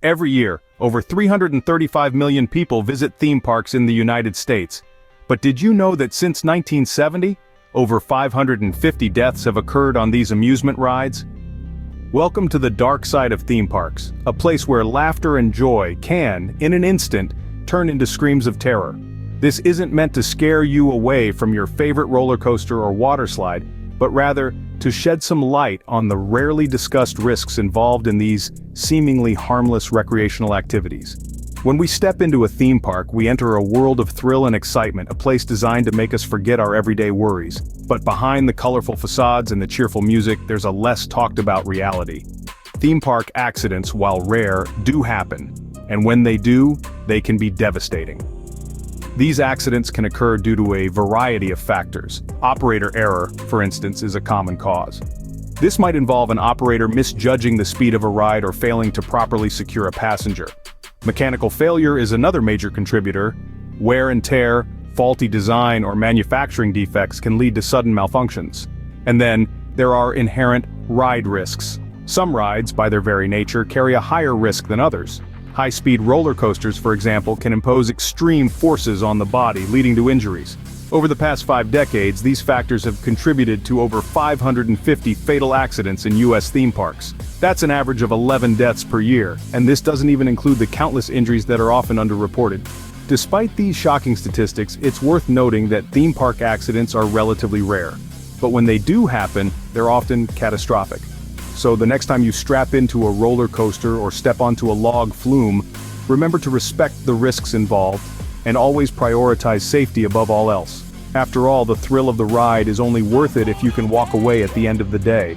Every year, over 335 million people visit theme parks in the United States. But did you know that since 1970, over 550 deaths have occurred on these amusement rides? Welcome to the dark side of theme parks, a place where laughter and joy can, in an instant, turn into screams of terror. This isn't meant to scare you away from your favorite roller coaster or water slide, but rather to shed some light on the rarely discussed risks involved in these seemingly harmless recreational activities. When we step into a theme park, we enter a world of thrill and excitement, a place designed to make us forget our everyday worries. But behind the colorful facades and the cheerful music, there's a less talked about reality. Theme park accidents, while rare, do happen, and when they do, they can be devastating. These accidents can occur due to a variety of factors. Operator error, for instance, is a common cause. This might involve an operator misjudging the speed of a ride or failing to properly secure a passenger. Mechanical failure is another major contributor. Wear and tear, faulty design, or manufacturing defects can lead to sudden malfunctions. And then, there are inherent ride risks. Some rides, by their very nature, carry a higher risk than others. High-speed roller coasters, for example, can impose extreme forces on the body, leading to injuries. Over the past 5 decades, these factors have contributed to over 550 fatal accidents in U.S. theme parks. That's an average of 11 deaths per year, and this doesn't even include the countless injuries that are often underreported. Despite these shocking statistics, it's worth noting that theme park accidents are relatively rare. But when they do happen, they're often catastrophic. So the next time you strap into a roller coaster or step onto a log flume, remember to respect the risks involved and always prioritize safety above all else. After all, the thrill of the ride is only worth it if you can walk away at the end of the day.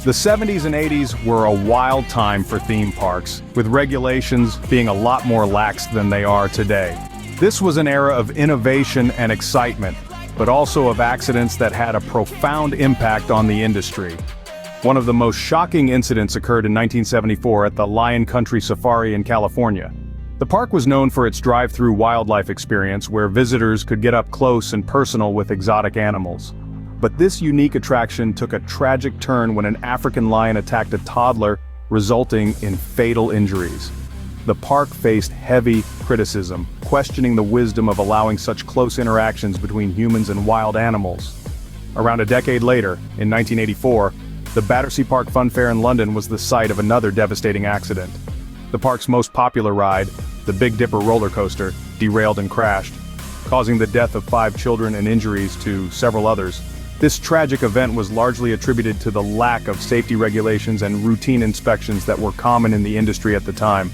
The 70s and 80s were a wild time for theme parks, with regulations being a lot more lax than they are today. This was an era of innovation and excitement, but also of accidents that had a profound impact on the industry. One of the most shocking incidents occurred in 1974 at the Lion Country Safari in California. The park was known for its drive-through wildlife experience where visitors could get up close and personal with exotic animals. But this unique attraction took a tragic turn when an African lion attacked a toddler, resulting in fatal injuries. The park faced heavy criticism, questioning the wisdom of allowing such close interactions between humans and wild animals. Around a decade later, in 1984, the Battersea Park Funfair in London was the site of another devastating accident. The park's most popular ride, the Big Dipper roller coaster, derailed and crashed, causing the death of 5 children and injuries to several others. This tragic event was largely attributed to the lack of safety regulations and routine inspections that were common in the industry at the time.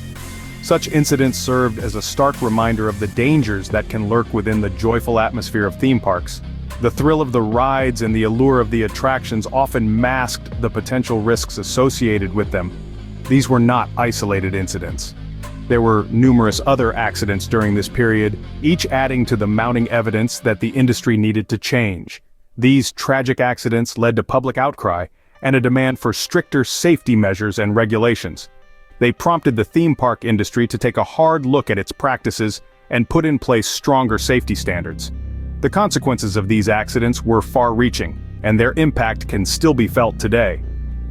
Such incidents served as a stark reminder of the dangers that can lurk within the joyful atmosphere of theme parks. The thrill of the rides and the allure of the attractions often masked the potential risks associated with them. These were not isolated incidents. There were numerous other accidents during this period, each adding to the mounting evidence that the industry needed to change. These tragic accidents led to public outcry and a demand for stricter safety measures and regulations. They prompted the theme park industry to take a hard look at its practices and put in place stronger safety standards. The consequences of these accidents were far-reaching, and their impact can still be felt today.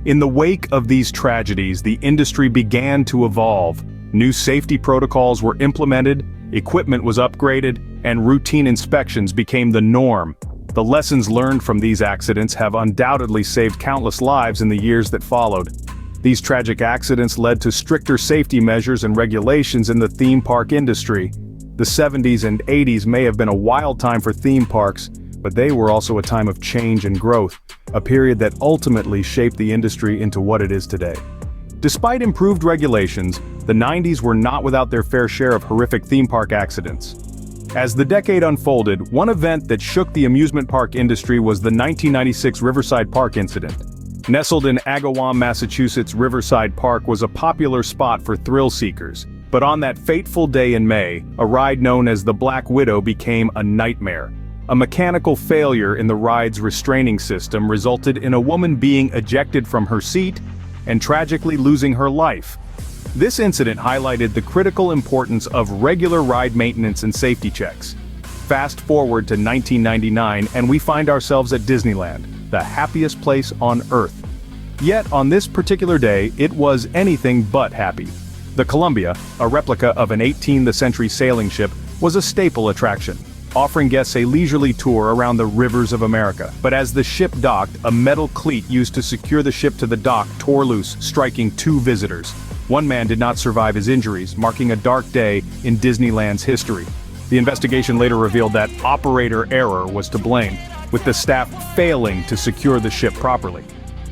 In the wake of these tragedies, the industry began to evolve. New safety protocols were implemented, equipment was upgraded, and routine inspections became the norm. The lessons learned from these accidents have undoubtedly saved countless lives in the years that followed. These tragic accidents led to stricter safety measures and regulations in the theme park industry. The 70s and 80s may have been a wild time for theme parks, but they were also a time of change and growth, a period that ultimately shaped the industry into what it is today. Despite improved regulations, the 90s were not without their fair share of horrific theme park accidents. As the decade unfolded, one event that shook the amusement park industry was the 1996 Riverside Park incident. Nestled in Agawam, Massachusetts, Riverside Park was a popular spot for thrill seekers. But on that fateful day in May, a ride known as the Black Widow became a nightmare. A mechanical failure in the ride's restraining system resulted in a woman being ejected from her seat and tragically losing her life. This incident highlighted the critical importance of regular ride maintenance and safety checks. Fast forward to 1999 and we find ourselves at Disneyland, the happiest place on Earth. Yet on this particular day, it was anything but happy. The Columbia, a replica of an 18th century sailing ship, was a staple attraction, offering guests a leisurely tour around the rivers of America. But as the ship docked, a metal cleat used to secure the ship to the dock tore loose, striking 2 visitors. One man did not survive his injuries, marking a dark day in Disneyland's history. The investigation later revealed that operator error was to blame, with the staff failing to secure the ship properly.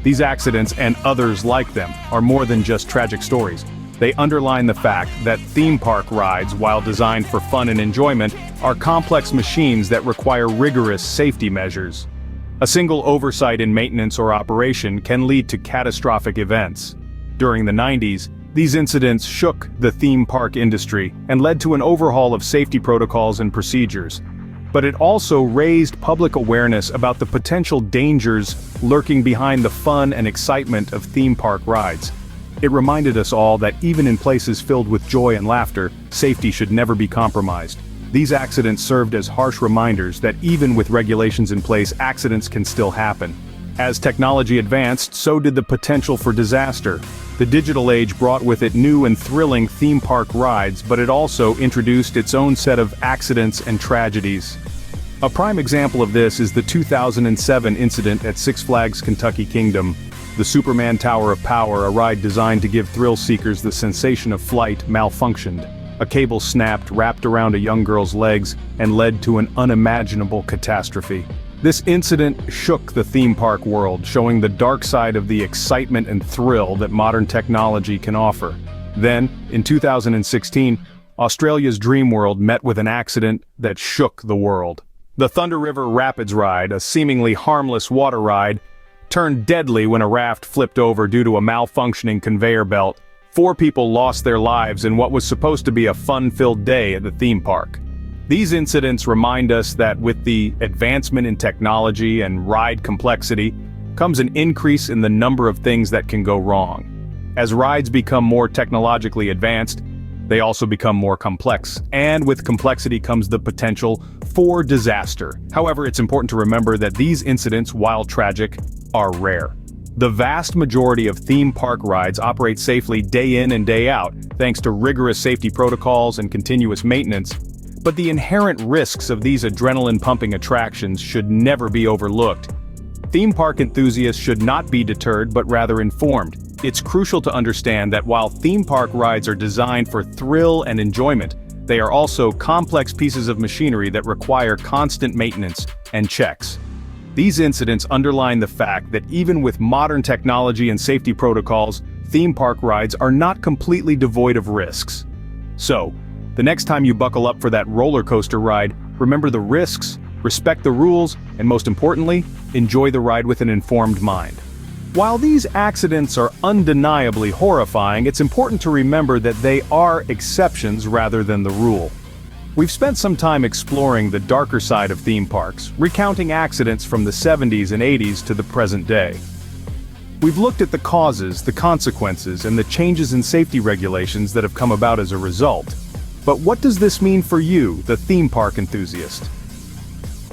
These accidents, and others like them, are more than just tragic stories. They underline the fact that theme park rides, while designed for fun and enjoyment, are complex machines that require rigorous safety measures. A single oversight in maintenance or operation can lead to catastrophic events. During the 90s, these incidents shook the theme park industry and led to an overhaul of safety protocols and procedures. But it also raised public awareness about the potential dangers lurking behind the fun and excitement of theme park rides. It reminded us all that even in places filled with joy and laughter, safety should never be compromised. These accidents served as harsh reminders that even with regulations in place, accidents can still happen. As technology advanced, so did the potential for disaster. The digital age brought with it new and thrilling theme park rides, but it also introduced its own set of accidents and tragedies. A prime example of this is the 2007 incident at Six Flags Kentucky Kingdom. The Superman Tower of Power, a ride designed to give thrill seekers the sensation of flight, malfunctioned. A cable snapped, wrapped around a young girl's legs, and led to an unimaginable catastrophe. This incident shook the theme park world, showing the dark side of the excitement and thrill that modern technology can offer. Then, in 2016, Australia's Dreamworld met with an accident that shook the world. The Thunder River Rapids ride, a seemingly harmless water ride, turned deadly when a raft flipped over due to a malfunctioning conveyor belt. 4 people lost their lives in what was supposed to be a fun-filled day at the theme park. These incidents remind us that with the advancement in technology and ride complexity comes an increase in the number of things that can go wrong. As rides become more technologically advanced, they also become more complex, and with complexity comes the potential for disaster. However, it's important to remember that these incidents, while tragic, are rare. The vast majority of theme park rides operate safely day in and day out, thanks to rigorous safety protocols and continuous maintenance. But the inherent risks of these adrenaline-pumping attractions should never be overlooked. Theme park enthusiasts should not be deterred but rather informed. It's crucial to understand that while theme park rides are designed for thrill and enjoyment, they are also complex pieces of machinery that require constant maintenance and checks. These incidents underline the fact that even with modern technology and safety protocols, theme park rides are not completely devoid of risks. So, the next time you buckle up for that roller coaster ride, remember the risks, respect the rules, and most importantly, enjoy the ride with an informed mind. While these accidents are undeniably horrifying, it's important to remember that they are exceptions rather than the rule. We've spent some time exploring the darker side of theme parks, recounting accidents from the 70s and 80s to the present day. We've looked at the causes, the consequences, and the changes in safety regulations that have come about as a result. But what does this mean for you, the theme park enthusiast?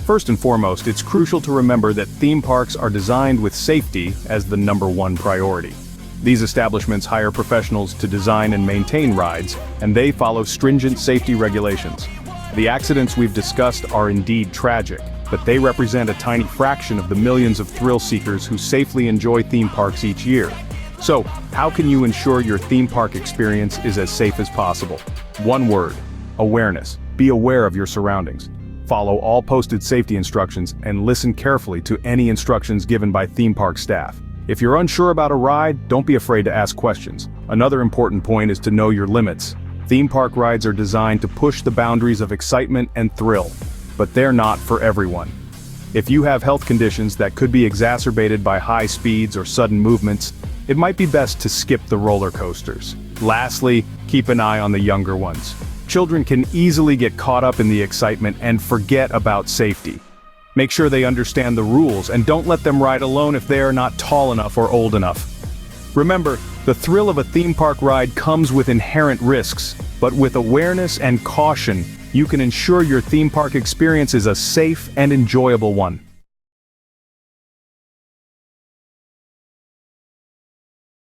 First and foremost, it's crucial to remember that theme parks are designed with safety as the #1 priority. These establishments hire professionals to design and maintain rides, and they follow stringent safety regulations. The accidents we've discussed are indeed tragic, but they represent a tiny fraction of the millions of thrill seekers who safely enjoy theme parks each year. So, how can you ensure your theme park experience is as safe as possible? One word: awareness. Be aware of your surroundings. Follow all posted safety instructions and listen carefully to any instructions given by theme park staff. If you're unsure about a ride, don't be afraid to ask questions. Another important point is to know your limits. Theme park rides are designed to push the boundaries of excitement and thrill, but they're not for everyone. If you have health conditions that could be exacerbated by high speeds or sudden movements, it might be best to skip the roller coasters. Lastly, keep an eye on the younger ones. Children can easily get caught up in the excitement and forget about safety. Make sure they understand the rules and don't let them ride alone if they are not tall enough or old enough. Remember, the thrill of a theme park ride comes with inherent risks, but with awareness and caution, you can ensure your theme park experience is a safe and enjoyable one.